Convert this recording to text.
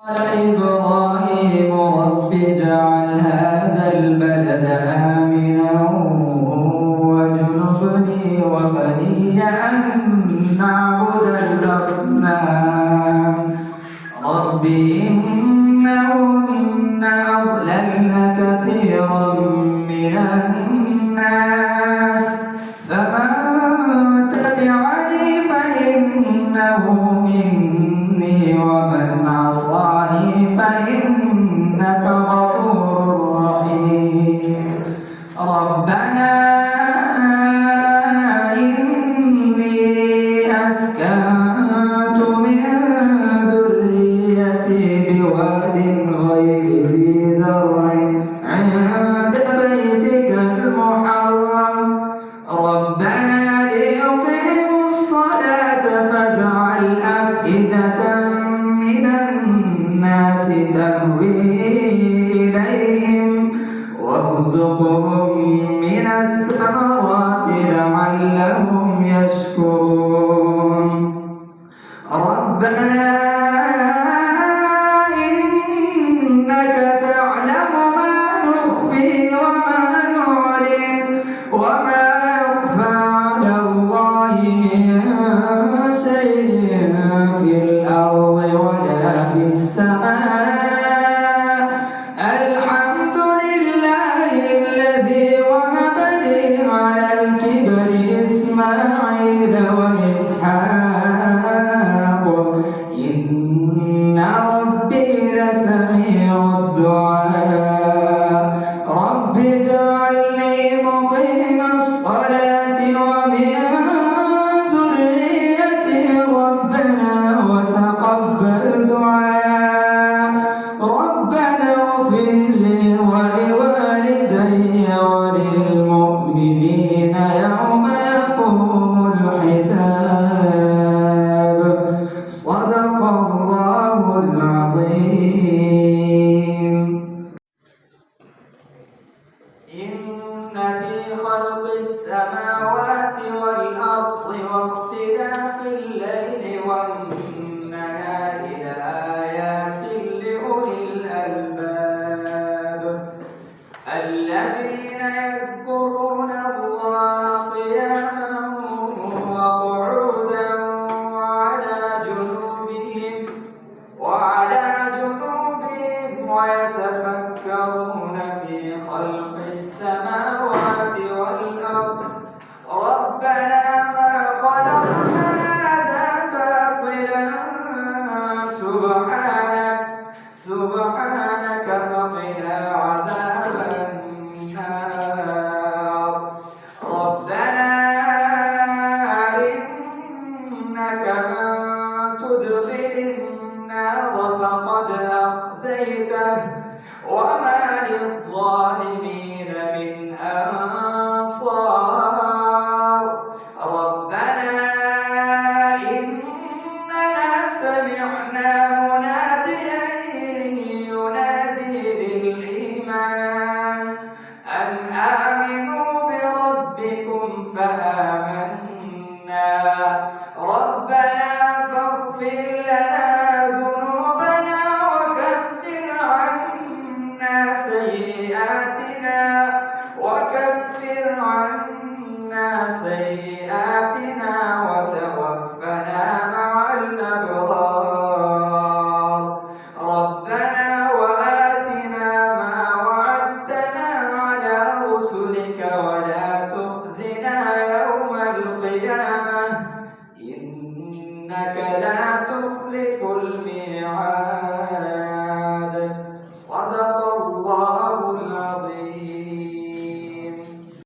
قال إبراهيم رب اجعل هذا البلد آمنا واجنبني وبني أن نعبد الأصنام رب إنهن أضللن كثيرا من الناس فمن تبعني فإنه مني ومن عصاني فإنك غفور رحيم ربنا إني أسكنت من ذريتي بواد غير ذي زرع عند بيتك المحرم ربنا ليقيموا الصلاة فاجعل أفئدة من الناس تهوي إليهم وارزقهم من الثمرات لعلهم يشكرون ربنا إنك تعلم ما نخفي وما نعلن وما يخفى على الله من شيء في الأرض ولا في السماء الحمد لله الذي وهب لي على الكبر إسماعيل وإسحاق إن ربي لسميع الدعاء رب اجعلني مقيم الصلاة ومن ذريتي ربنا وتقبل دعاء ربنا اغفر لي ولوالدي وللمؤمنين يوم يقوم الحساب صدق الله العظيم إن في خلق السماوات والأرض واختلاف الليل والنهار لآيات لأولي الألباب الذين يذكرون الله قياما وقعودا وعلى جنوبهم ويتفكرون في خلق السماوات والأرض ربنا ما خلقنا هذا باطلا سبحانك فقنا عذاب النار ربنا إنك من تدخل النار فقد أخزيته وما للظالمين من أنصار ربنا إننا سمعنا مناديا ينادي للإيمان أن آمنوا بربكم فآمنا ربنا فاغفر لنا ذنوبنا وكفر عنا سيئاتنا وتوفنا مع الأبرار ربنا وآتنا ما وعدتنا على رسلك ولا تخزنا يوم القيامة إنك لا تخلف الميعاد